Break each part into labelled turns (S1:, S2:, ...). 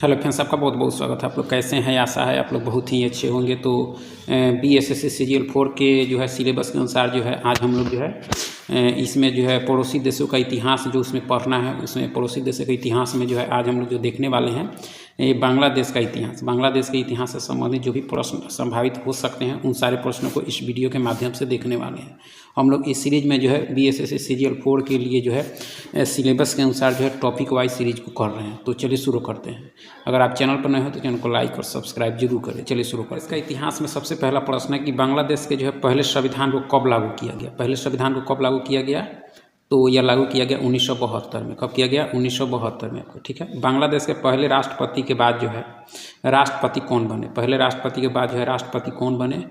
S1: Hello friends, आपका बहुत बहुत स्वागत है। आप लोग कैसे हैं? आशा है आप लोग बहुत ही अच्छे होंगे। तो BSSC सीरियल 4 के जो है सिलेबस के अनुसार जो है आज हम लोग जो है इसमें जो है पड़ोसी देशों का इतिहास जो उसमें पढ़ना है, उसमें पड़ोसी देशों के इतिहास में जो है आज हम लोग जो देखने वाले हैं ये बांग्लादेश का इतिहास। बांग्लादेश के इतिहास से संबंधित जो भी प्रश्न संभावित हो सकते हैं उन सारे प्रश्नों को इस वीडियो के माध्यम से देखने वाले हैं। हम लोग इस सीरीज़ में जो है BSSC सीरियल 4 के लिए जो है सिलेबस के अनुसार जो है टॉपिक वाइज सीरीज को कर रहे हैं। तो चलिए शुरू करते हैं। अगर आप चैनल पर नए हो तो चैनल को लाइक और सब्सक्राइब जरूर करें। चलिए शुरू करें। इसका इतिहास में सबसे पहला प्रश्न है कि बांग्लादेश के जो है पहले संविधान को कब लागू किया गया। पहले संविधान को कब लागू किया गया? तो यह लागू किया गया 1972 में। कब किया गया? 1972 में। ठीक है। बांग्लादेश के पहले राष्ट्रपति के बाद जो है राष्ट्रपति कौन बने? पहले राष्ट्रपति के बाद जो है राष्ट्रपति कौन बने?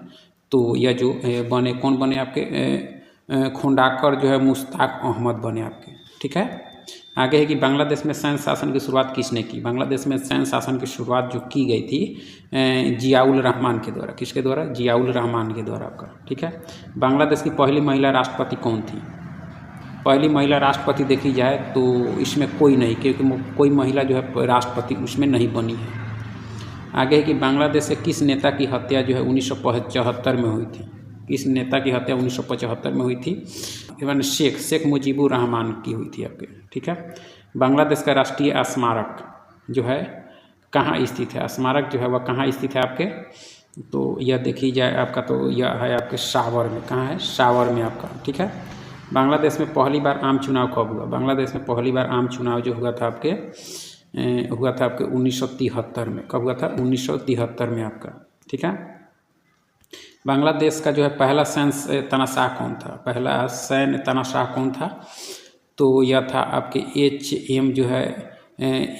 S1: तो यह जो बने कौन बने आपके खोंडाकर जो है मुश्ताक अहमद बने आपके। ठीक है। आगे है कि बांग्लादेश में सैन्य शासन की शुरुआत किसने की? बांग्लादेश में सैन्य शासन की शुरुआत जो की गई थी जियाउल रहमान के द्वारा। किसके द्वारा? जियाउल रहमान के द्वारा आपका। ठीक है। बांग्लादेश की पहली महिला राष्ट्रपति कौन थी? पहली महिला राष्ट्रपति देखी जाए तो इसमें कोई नहीं, क्योंकि कोई महिला जो है राष्ट्रपति उसमें नहीं बनी है। आगे है कि बांग्लादेश से किस नेता की हत्या जो है 1975 में हुई थी? किस नेता की हत्या 1975 में हुई थी? इवन शेख मुजीबुर रहमान की हुई थी आपके। ठीक है। बांग्लादेश का राष्ट्रीय स्मारक जो है कहाँ स्थित है? स्मारक जो है वह कहाँ स्थित है आपके? तो यह देखी जाए आपका तो यह है आपके शावर में। कहाँ है? शावर में आपका। ठीक है। बांग्लादेश में पहली बार आम चुनाव कब हुआ? बांग्लादेश में पहली बार आम चुनाव जो हुआ था आपके 1973 में। कब हुआ था? 1973 में आपका। ठीक है। बांग्लादेश का जो है पहला सैन्य तानाशाह कौन था? पहला सैन्य तानाशाह कौन था? तो यह था आपके HM जो है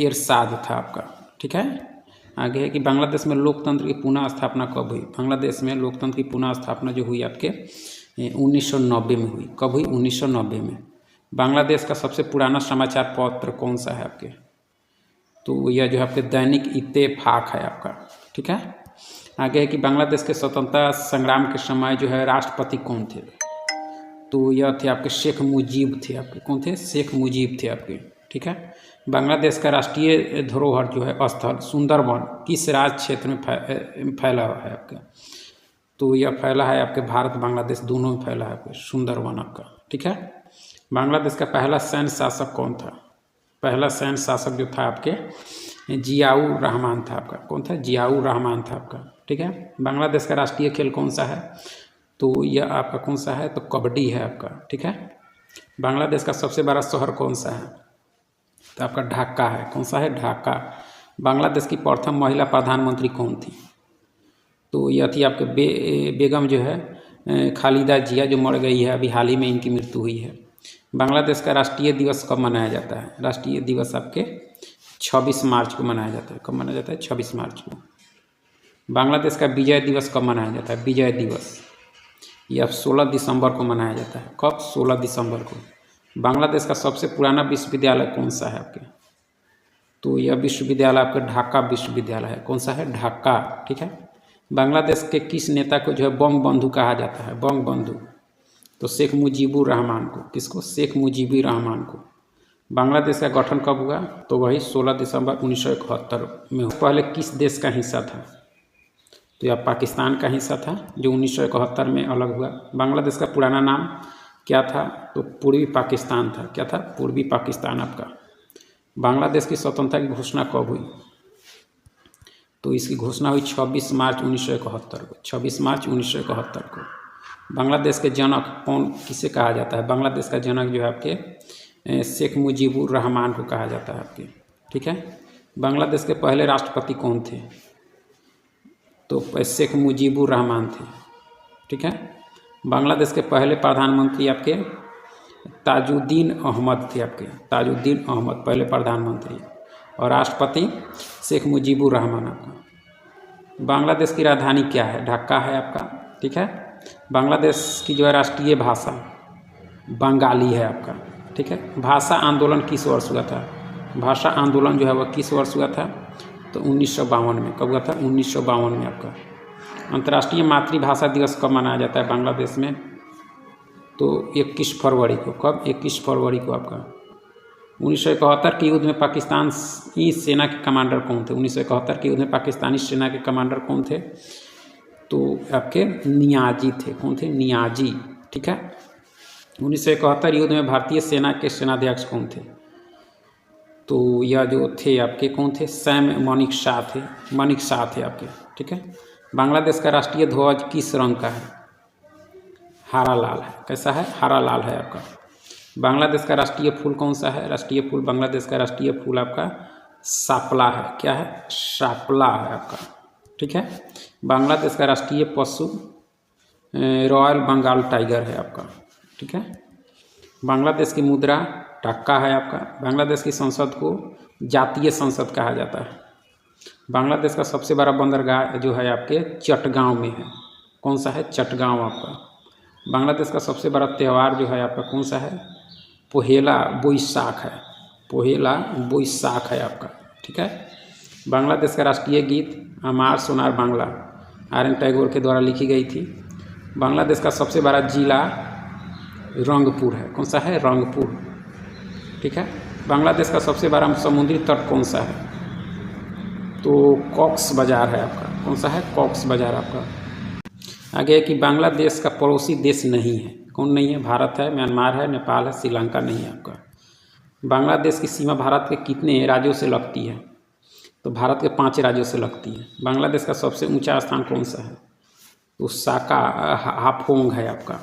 S1: एरशाद था आपका। ठीक है। आगे है कि बांग्लादेश में लोकतंत्र की पुनः स्थापना कब हुई? बांग्लादेश में लोकतंत्र की पुनः स्थापना जो हुई आपके 1990 में हुई। कब हुई? 1990 में। बांग्लादेश का सबसे पुराना समाचार पत्र कौन सा है आपके? तो यह जो है आपके दैनिक इत्तेफाक है आपका। ठीक है। आगे है कि बांग्लादेश के स्वतंत्रता संग्राम के समय जो है राष्ट्रपति कौन थे? तो यह थे आपके शेख मुजीब थे आपके। कौन थे? शेख मुजीब थे आपके। ठीक है। बांग्लादेश का राष्ट्रीय धरोहर जो है स्थल सुंदरवन किस राज्य क्षेत्र में फैला हुआ है आपका? तो यह फैला है आपके भारत बांग्लादेश दोनों में फैला है आपके सुंदरवन आपका। ठीक है। बांग्लादेश का पहला सैन्य शासक कौन था? पहला सैन्य शासक जो था आपके जियाउर रहमान था आपका। कौन था? जियाउर रहमान था आपका। ठीक है। बांग्लादेश का राष्ट्रीय खेल कौन सा है? तो यह आपका कौन सा है? तो कबड्डी है आपका। ठीक है। बांग्लादेश का सबसे बड़ा शहर कौन सा है? तो आपका ढाका है। कौन सा है? ढाका। बांग्लादेश की प्रथम महिला प्रधानमंत्री कौन थी? तो यह थी आपके बेगम जो है खालिदा जिया, जो मर गई है, अभी हाल ही में इनकी मृत्यु हुई है। बांग्लादेश का राष्ट्रीय दिवस कब मनाया जाता है? राष्ट्रीय दिवस आपके 26 मार्च को मनाया जाता है। कब मनाया जाता है? 26 मार्च को। बांग्लादेश का विजय दिवस कब मनाया जाता है? विजय दिवस यह 16 दिसंबर को मनाया जाता है। कब? 16 दिसंबर को। बांग्लादेश का सबसे पुराना विश्वविद्यालय कौन सा है आपके? तो यह विश्वविद्यालय आपका ढाका विश्वविद्यालय है। कौन सा है? ढाका। ठीक है। बांग्लादेश के किस नेता को जो है बंगबंधु कहा जाता है? बंगबंधु। तो शेख मुजीबुर रहमान को। किसको? शेख मुजीबुर रहमान को। बांग्लादेश का गठन कब हुआ? तो वही 16 दिसंबर 1971 में। पहले किस देश का हिस्सा था? तो यह पाकिस्तान का हिस्सा था जो 1971 में अलग हुआ। बांग्लादेश का पुराना नाम क्या था? तो पूर्वी पाकिस्तान था। क्या था? पूर्वी पाकिस्तान आपका। बांग्लादेश की स्वतंत्रता की घोषणा कब हुई? तो इसकी घोषणा हुई 26 मार्च 1971 को। 26 मार्च 1971 को। बांग्लादेश के जनक कौन किसे कहा जाता है? बांग्लादेश का जनक जो है आपके शेख मुजीबुर रहमान को कहा जाता है आपके। ठीक है। बांग्लादेश के पहले राष्ट्रपति कौन थे? तो शेख मुजीबुर रहमान थे। ठीक है। बांग्लादेश के पहले प्रधानमंत्री आपके ताजुद्दीन अहमद थे आपके। ताजुद्दीन अहमद पहले प्रधानमंत्री और राष्ट्रपति शेख मुजीबुर रहमान आपका। बांग्लादेश की राजधानी क्या है? ढाका है आपका। ठीक है। बांग्लादेश की जो है राष्ट्रीय भाषा बंगाली है आपका। ठीक है। भाषा आंदोलन किस वर्ष हुआ था? भाषा आंदोलन जो है वह किस वर्ष हुआ था? तो 1952 में। कब हुआ था? 1952 में आपका। अंतर्राष्ट्रीय मातृभाषा दिवस कब मनाया जाता है बांग्लादेश में? तो 21 फरवरी को। कब? 21 फरवरी को आपका। 1971 के युद्ध में पाकिस्तानी सेना के कमांडर कौन थे? 1971 के युद्ध में पाकिस्तानी सेना के कमांडर कौन थे? तो आपके नियाजी थे। कौन थे? नियाजी। ठीक है। 1971 युद्ध में भारतीय सेना के सेनाध्यक्ष कौन थे? तो यह जो थे आपके कौन थे? सैम मानेकशॉ थे। मानेकशॉ थे आपके। ठीक है। बांग्लादेश का राष्ट्रीय ध्वज किस रंग का है? हरा लाल है। कैसा है? हरा लाल है आपका। बांग्लादेश का राष्ट्रीय फूल कौन सा है? राष्ट्रीय फूल, बांग्लादेश का राष्ट्रीय फूल आपका शापला है। क्या है? शापला है आपका। ठीक है। बांग्लादेश का राष्ट्रीय पशु रॉयल बंगाल टाइगर है आपका। ठीक है। बांग्लादेश की मुद्रा टक्का है आपका। बांग्लादेश की संसद को जातीय संसद कहा जाता है। बांग्लादेश का सबसे बड़ा बंदरगाह जो है आपके चटगांव में है। कौन सा है? चटगांव आपका। बांग्लादेश का सबसे बड़ा त्यौहार जो है आपका कौन सा है? पोहेला बोईसाख है। पोहेला बोईसाख है आपका। ठीक है। बांग्लादेश का राष्ट्रीय गीत अमार सोनार बांग्ला आर.एन. टैगोर के द्वारा लिखी गई थी। बांग्लादेश का सबसे बड़ा जिला रंगपुर है। कौन सा है? रंगपुर। ठीक है। बांग्लादेश का सबसे बड़ा समुद्री तट कौन सा है? तो कॉक्स बाजार है आपका। कौन सा है? कॉक्स बाजार आपका। आगे है कि बांग्लादेश का पड़ोसी देश नहीं है। कौन नहीं है? भारत है, म्यांमार है, नेपाल है, श्रीलंका नहीं है आपका। बांग्लादेश की सीमा भारत के कितने राज्यों से लगती है? तो भारत के 5 राज्यों से लगती है। बांग्लादेश का सबसे ऊंचा स्थान कौन सा है? तो साका हाफोंग है आपका।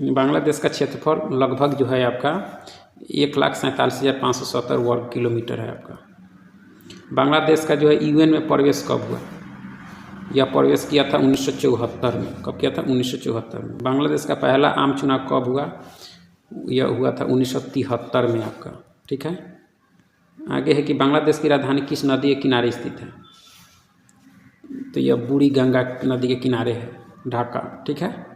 S1: बांग्लादेश का क्षेत्रफल लगभग जो है आपका 1,47,570 वर्ग किलोमीटर है आपका। बांग्लादेश का जो है यूएन में प्रवेश कब हुआ? यह प्रवेश किया था 1974 में। कब किया था? 1974 में। बांग्लादेश का पहला आम चुनाव कब हुआ? यह हुआ था 1973 में आपका। ठीक है। आगे है कि बांग्लादेश की राजधानी किस नदी के किनारे स्थित है? तो यह बूढ़ी गंगा नदी के किनारे है, ढाका। ठीक है।